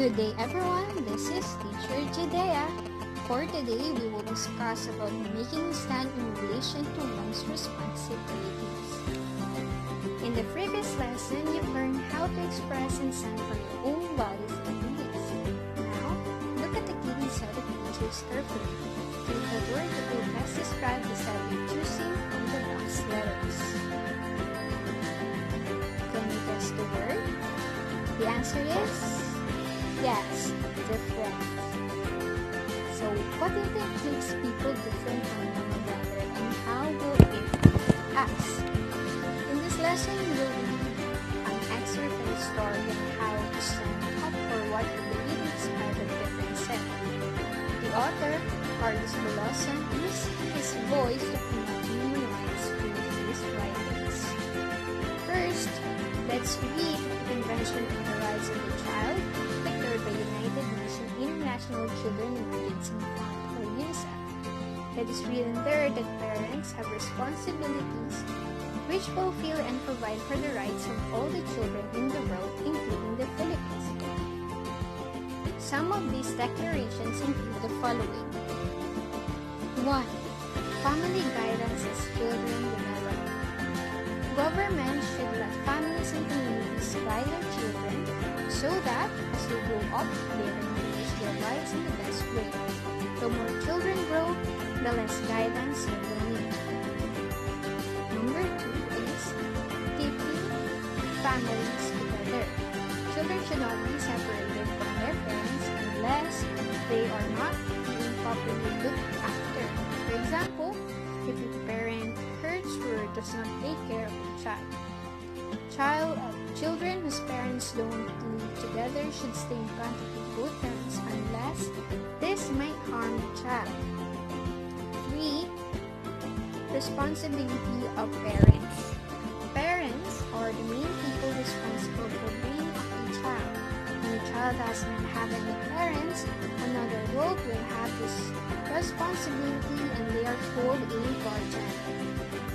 Good day everyone, this is Teacher Judea. For today, we will discuss about making a stand in relation to one's responsibilities. In the previous lesson, you've learned how to express and stand for your own values and beliefs. Now, look at the given set of pictures carefully. Choose the word that will best describe the subject choosing from the box letters. Can you guess the word? The answer is yes, different. So, what do you think makes people different from one another and how will it affect us? In this lesson, we will read an excerpt from the story on how to stand up for what you believe despite of differences. The author, Carlos Bulosan, used his voice to promote human rights through his writings. First, let's read the Convention on the Rights of the Child, declared by United Nations International Children Emergency Fund, or UNICEF. It is written there that parents have responsibilities which fulfill and provide for the rights of all the children in the world, including the Philippines. Some of these declarations include the following. 1. Family guidance as children develop. Government should let families and communities guide their children so that as they grow up, they can use their rights in the best way. The more children grow, the less guidance they will need. Number 2 is keeping families together. Children should not be separated from their parents unless they are not being properly looked after. For example, if a parent hurts or does not take care of the child. Children whose parents don't live together should stay in contact with both parents unless this might harm the child. 3. Responsibility of parents. Parents are the main people responsible for bringing up a child. When a child does not have any parents, another adult will have this responsibility and they are called a guardian.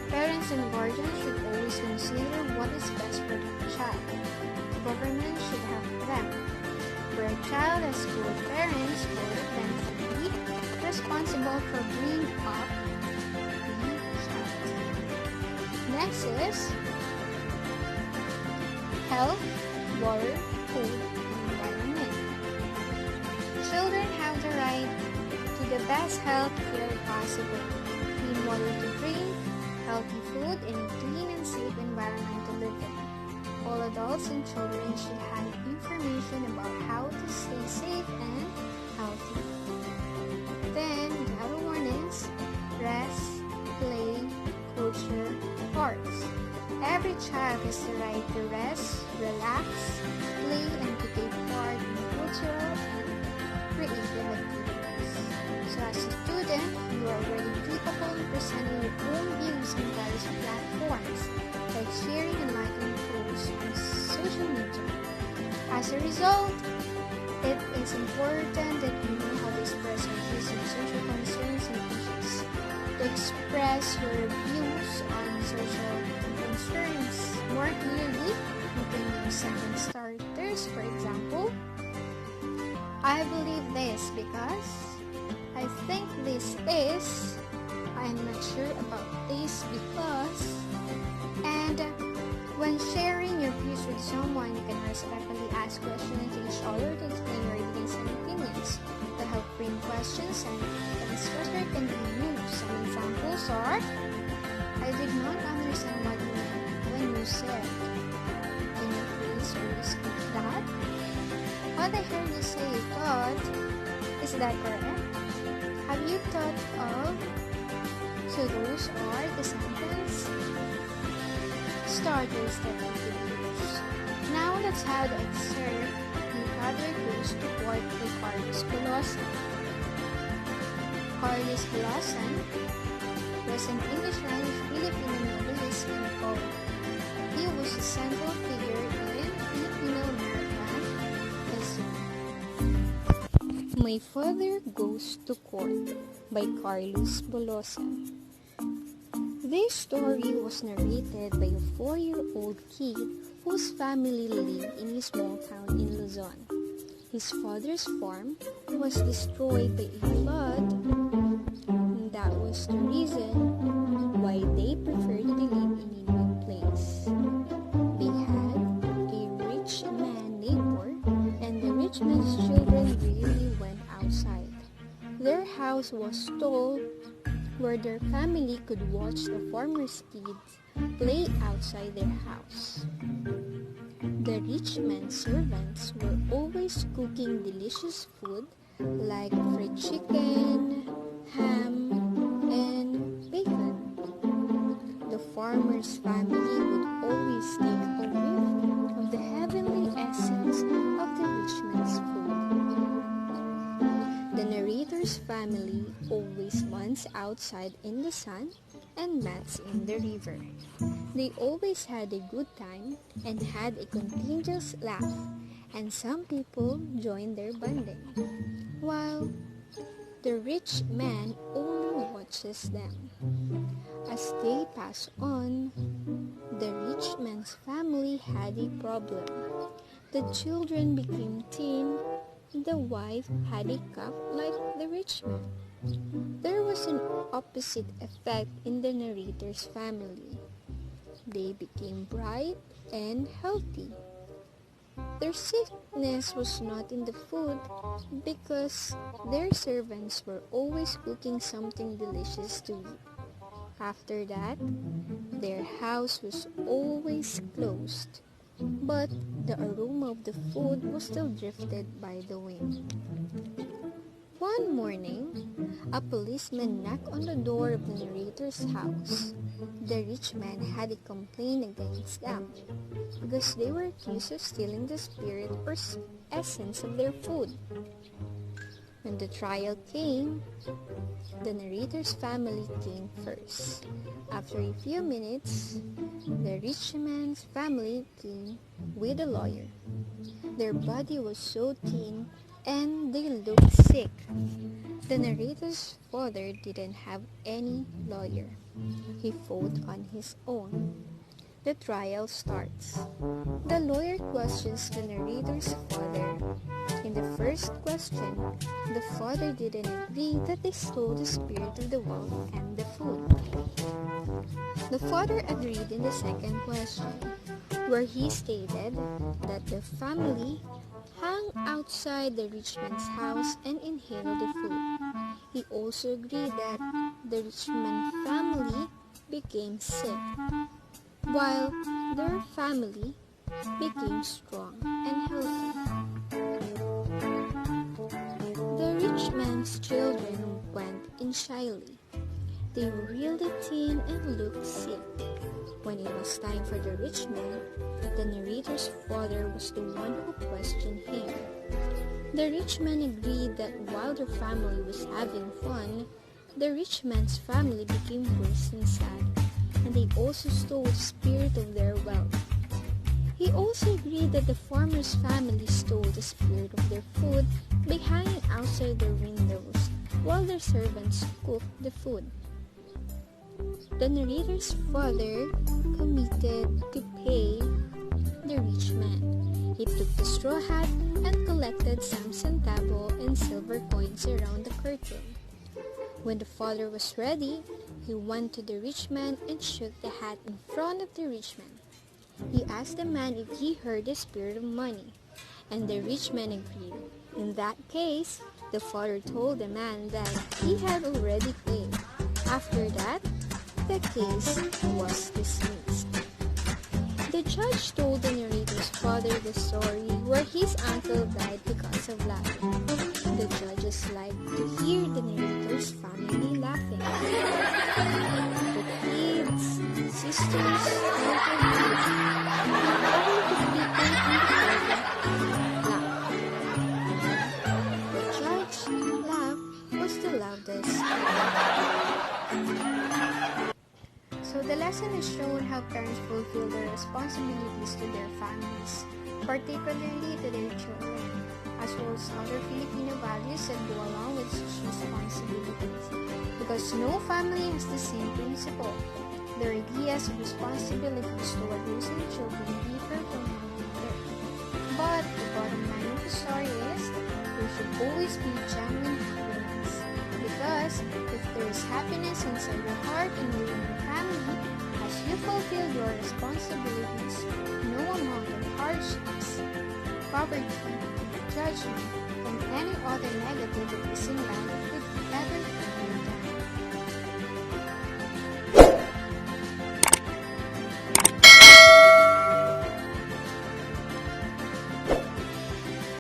Parents and guardians should always consider what is best for the child. Government should help them. Where a child has good parents, both then should be responsible for bringing up the child. Next is health, water, food, and environment. Children have the right to the best health care possible. Clean water to drink, healthy food, and a clean and safe environment to live in. All adults and children should have information about how to stay safe and healthy. Then, the other one is rest, play, culture, arts. Every child has the right to rest, relax, play, and to take part in cultural and creative activities. So as a student, you are already capable of presenting your own views on various platforms, like sharing and liking posts on social media. As a result, it is important that you know how to express your views on social concerns and issues. To express your views on social concerns more clearly, you can use sentence starters. For example, I believe this because I think this is, I'm not sure about this because, and when sharing your views with someone, you can respectfully ask questions to each other to explain your readings and opinions. To help bring questions and the discussion can be used. Some examples are, I did not understand what you meant when you said, can you please repeat that? What I heard you say, God, is that correct? Have you thought of? So those are the sentence starters that you can use. Now let's have the excerpt. The other goes to quote by Carlos Bulosan. Carlos Bulosan was an English language Filipino novelist and poet. He was a central figure in Filipino-American history. My Father Goes to Court by Carlos Bulosan. This story was narrated by a 4-year-old kid whose family lived in a small town in Luzon. His father's farm was destroyed by a flood. That was the reason why they preferred to live in a new place. They had a rich man neighbor, and the rich man's children rarely went outside. Their house was tall, where their family could watch the farmer's kids play outside their house. The rich man's servants were always cooking delicious food like fried chicken, ham, and bacon. The farmer's family would always take a whiff of the heavenly essence of the rich man's food. The narrator's family always runs outside in the sun and bats in the river. They always had a good time and had a contagious laugh, and some people joined their bonding, while the rich man only watches them. As they pass on, the rich man's family had a problem. The children became thin. The wife had a cough like the rich man. There was an opposite effect in the narrator's family. They became bright and healthy. Their sickness was not in the food because their servants were always cooking something delicious to eat. After that, their house was always closed, but the aroma of the food was still drifted by the wind. One morning, a policeman knocked on the door of the narrator's house. The rich man had a complaint against them because they were accused of stealing the spirit or essence of their food. When the trial came, the narrator's family came first. After a few minutes, the rich man's family came with a lawyer. Their body was so thin and they looked sick. The narrator's father didn't have any lawyer. He fought on his own. The trial starts. The lawyer questions the narrator's father. In the first question, the father didn't agree that they stole the spirit of the world and the food. The father agreed in the second question, where he stated that the family hung outside the rich man's house and inhaled the food. He also agreed that the rich man's family became sick, while their family became strong and healthy. The rich man's children went in shyly. They were really thin and looked sick. When it was time for the rich man, the narrator's father was the one who questioned him. The rich man agreed that while their family was having fun, the rich man's family became worse and sad, and they also stole the spirit of their wealth. He also agreed that the farmer's family stole the spirit of their food by hanging outside their windows while their servants cooked the food. The narrator's father committed to pay the rich man. He took the straw hat and collected some centavo and silver coins around the curtain. When the father was ready, he went to the rich man and shook the hat in front of the rich man. He asked the man if he heard the spirit of money, and the rich man agreed. In that case, the father told the man that he had already paid. After that, the case was dismissed. The judge told the narrator's father the story where his uncle died because of laughing. The judges liked to hear the narrator's family laughing. The kids, sisters, the judge's laugh was the loudest. So the lesson is shown how parents fulfill their responsibilities to their families, particularly to their children, as well as other Filipino values that go along with such responsibilities. Because no family has the same principle. Their ideas of responsibilities toward raising children differ from one another. But the bottom line of the story is, always be genuine happiness. Because if there is happiness inside your heart and you and your family, as you fulfill your responsibilities, no amount of hardships, poverty, judgment, and any other negativities in life would ever